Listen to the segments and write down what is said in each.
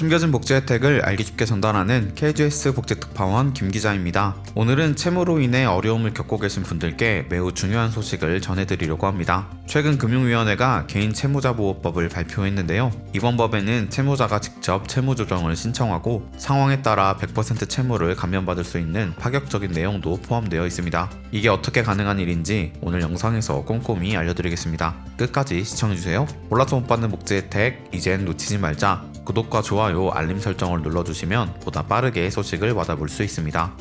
숨겨진 복지 혜택을 알기 쉽게 전달하는 KGS 복지특파원 김 기자입니다. 오늘은 채무로 인해 어려움을 겪고 계신 분들께 매우 중요한 소식을 전해드리려고 합니다. 최근 금융위원회가 개인 채무자보호법을 발표했는데요. 이번 법에는 채무자가 직접 채무조정을 신청하고 상황에 따라 100% 채무를 감면받을 수 있는 파격적인 내용도 포함되어 있습니다. 이게 어떻게 가능한 일인지 오늘 영상에서 꼼꼼히 알려드리겠습니다. 끝까지 시청해주세요. 몰라서 못 받는 복지 혜택, 이젠 놓치지 말자. 구독과 좋아요, 알림 설정을 눌러주시면 보다 빠르게 소식을 받아볼 수 있습니다.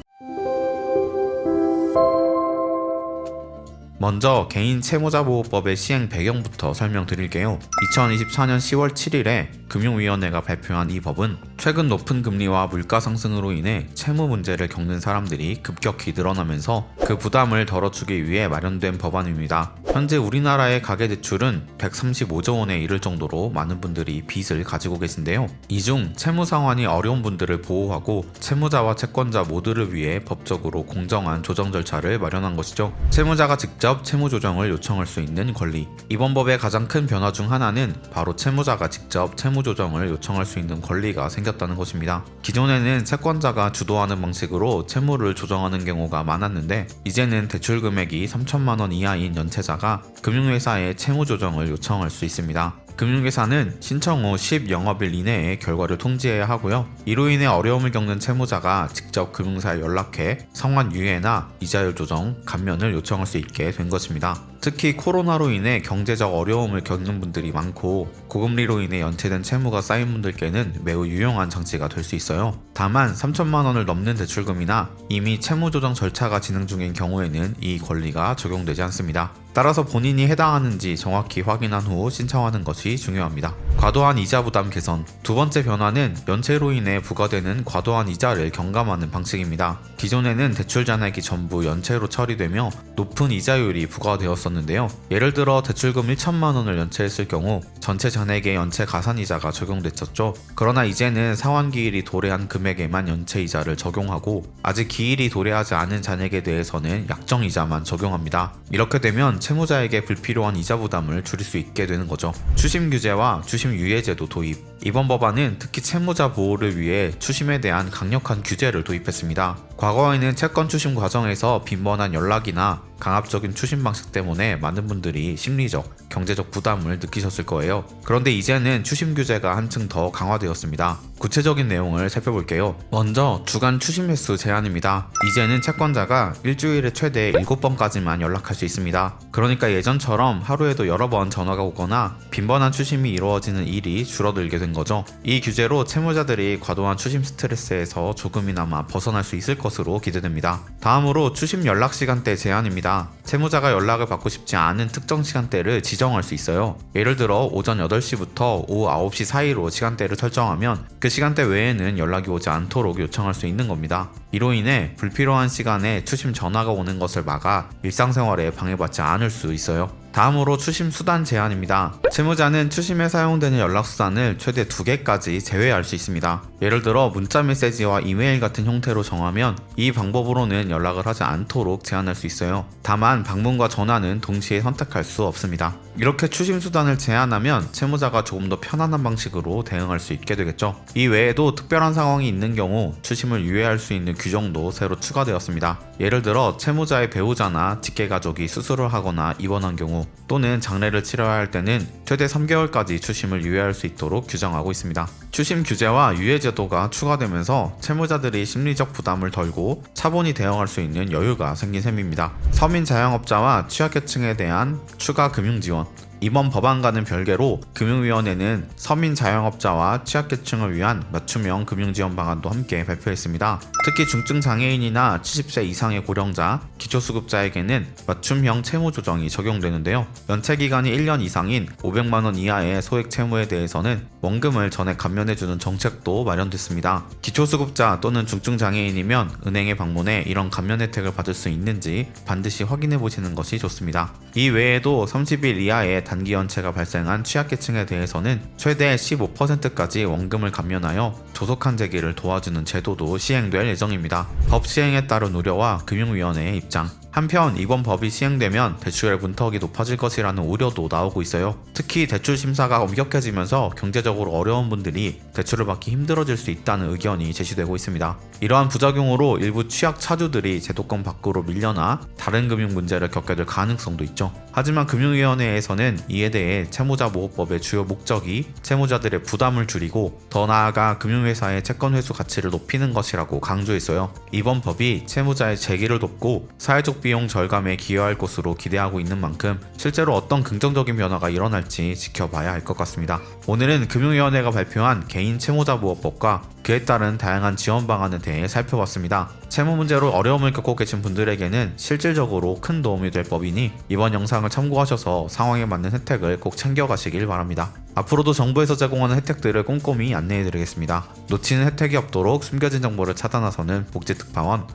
먼저 개인 채무자보호법의 시행 배경부터 설명드릴게요. 2024년 10월 7일에 금융위원회가 발표한 이 법은 최근 높은 금리와 물가 상승으로 인해 채무 문제를 겪는 사람들이 급격히 늘어나면서 그 부담을 덜어주기 위해 마련된 법안입니다. 현재 우리나라의 가계대출은 135조 원에 이를 정도로 많은 분들이 빚을 가지고 계신데요. 이 중 채무 상환이 어려운 분들을 보호하고 채무자와 채권자 모두를 위해 법적으로 공정한 조정 절차를 마련한 것이죠. 채무자가 직접 채무 조정을 요청할 수 있는 권리. 이번 법의 가장 큰 변화 중 하나는 바로 채무자가 직접 채무 조정을 요청할 수 있는 권리가 생겼다는 것입니다. 기존에는 채권자가 주도하는 방식으로 채무를 조정하는 경우가 많았는데 이제는 대출 금액이 3천만 원 이하인 연체자가 금융회사에 채무 조정을 요청할 수 있습니다. 금융회사는 신청 후 10영업일 이내에 결과를 통지해야 하고요. 이로 인해 어려움을 겪는 채무자가 직접 금융사에 연락해 상환 유예나 이자율 조정, 감면을 요청할 수 있게 된 것입니다. 특히 코로나로 인해 경제적 어려움을 겪는 분들이 많고 고금리로 인해 연체된 채무가 쌓인 분들께는 매우 유용한 장치가 될 수 있어요. 다만 3천만 원을 넘는 대출금이나 이미 채무 조정 절차가 진행 중인 경우에는 이 권리가 적용되지 않습니다. 따라서 본인이 해당하는지 정확히 확인한 후 신청하는 것이 중요합니다. 과도한 이자 부담 개선. 두 번째 변화는 연체로 인해 부과되는 과도한 이자를 경감하는 방식입니다. 기존에는 대출 잔액이 전부 연체로 처리되며 높은 이자율이 부과되었었는데요. 예를 들어 대출금 1천만 원을 연체했을 경우 전체 잔액의 연체 가산이자가 적용됐었죠. 그러나 이제는 상환기일이 도래한 금액에만 연체이자를 적용하고 아직 기일이 도래하지 않은 잔액에 대해서는 약정이자만 적용합니다. 이렇게 되면 채무자에게 불필요한 이자 부담을 줄일 수 있게 되는 거죠. 추심 규제와 추심 유예제도 도입. 이번 법안은 특히 채무자 보호를 위해 추심에 대한 강력한 규제를 도입했습니다. 과거에는 채권 추심 과정에서 빈번한 연락이나 강압적인 추심 방식 때문에 많은 분들이 심리적, 경제적 부담을 느끼셨을 거예요. 그런데 이제는 추심 규제가 한층 더 강화되었습니다. 구체적인 내용을 살펴볼게요. 먼저 주간 추심 횟수 제한입니다. 이제는 채권자가 일주일에 최대 7번까지만 연락할 수 있습니다. 그러니까 예전처럼 하루에도 여러 번 전화가 오거나 빈번한 추심이 이루어지는 일이 줄어들게 된 거죠. 이 규제로 채무자들이 과도한 추심 스트레스에서 조금이나마 벗어날 수 있을 것으로 기대됩니다. 다음으로 추심 연락 시간대 제한입니다. 채무자가 연락을 받고 싶지 않은 특정 시간대를 지정할 수 있어요. 예를 들어 오전 8시부터 오후 9시 사이로 시간대를 설정하면 그 시간대 외에는 연락이 오지 않도록 요청할 수 있는 겁니다. 이로 인해 불필요한 시간에 추심 전화가 오는 것을 막아 일상생활에 방해받지 않을 수 있어요. 다음으로 추심 수단 제한입니다. 채무자는 추심에 사용되는 연락수단을 최대 2개까지 제외할 수 있습니다. 예를 들어 문자 메시지와 이메일 같은 형태로 정하면 이 방법으로는 연락을 하지 않도록 제한할 수 있어요. 다만 방문과 전화는 동시에 선택할 수 없습니다. 이렇게 추심 수단을 제한하면 채무자가 조금 더 편안한 방식으로 대응할 수 있게 되겠죠. 이 외에도 특별한 상황이 있는 경우 추심을 유예할 수 있는 규정도 새로 추가되었습니다. 예를 들어 채무자의 배우자나 직계가족이 수술을 하거나 입원한 경우 또는 장례를 치러야 할 때는 최대 3개월까지 추심을 유예할 수 있도록 규정하고 있습니다. 추심 규제와 유예 제도가 추가되면서 채무자들이 심리적 부담을 덜고 차분히 대응할 수 있는 여유가 생긴 셈입니다. 서민 자영업자와 취약계층에 대한 추가 금융 지원. 이번 법안과는 별개로 금융위원회는 서민 자영업자와 취약계층을 위한 맞춤형 금융지원 방안도 함께 발표했습니다. 특히 중증 장애인이나 70세 이상의 고령자, 기초수급자에게는 맞춤형 채무 조정이 적용되는데요. 연체 기간이 1년 이상인 500만 원 이하의 소액 채무에 대해서는 원금을 전액 감면해주는 정책도 마련됐습니다. 기초수급자 또는 중증 장애인이면 은행에 방문해 이런 감면 혜택을 받을 수 있는지 반드시 확인해 보시는 것이 좋습니다. 이 외에도 30일 이하의 단기 연체가 발생한 취약계층에 대해서는 최대 15%까지 원금을 감면하여 조속한 재기를 도와주는 제도도 시행될 예정입니다. 법 시행에 따른 우려와 금융위원회의 입장. 한편 이번 법이 시행되면 대출의 문턱이 높아질 것이라는 우려도 나오고 있어요. 특히 대출 심사가 엄격해지면서 경제적으로 어려운 분들이 대출을 받기 힘들어질 수 있다는 의견이 제시되고 있습니다. 이러한 부작용으로 일부 취약 차주들이 제도권 밖으로 밀려나 다른 금융 문제를 겪게 될 가능성도 있죠. 하지만 금융위원회에서는 이에 대해 채무자보호법의 주요 목적이 채무자들의 부담을 줄이고 더 나아가 금융회사의 채권회수 가치를 높이는 것이라고 강조했어요. 이번 법이 채무자의 재기를 돕고 사회적 비용 절감에 기여할 것으로 기대하고 있는 만큼 실제로 어떤 긍정적인 변화가 일어날지 지켜봐야 할 것 같습니다. 오늘은 금융위원회가 발표한 개인 채무자보호법과 그에 따른 다양한 지원 방안에 대해 살펴봤습니다. 채무 문제로 어려움을 겪고 계신 분들에게는 실질적으로 큰 도움이 될 법이니 이번 영상을 참고하셔서 상황에 맞는 혜택을 꼭 챙겨가시길 바랍니다. 앞으로도 정부에서 제공하는 혜택들을 꼼꼼히 안내해드리겠습니다. 놓치는 혜택이 없도록 숨겨진 정보를 찾아 나서는 복지특파원,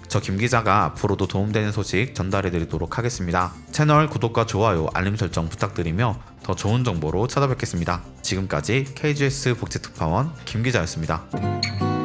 저 김기자가 앞으로도 도움되는 소식 전달해드리도록 하겠습니다. 채널 구독과 좋아요, 알림 설정 부탁드리며 더 좋은 정보로 찾아뵙겠습니다. 지금까지 KGS 복지특파원 김기자였습니다.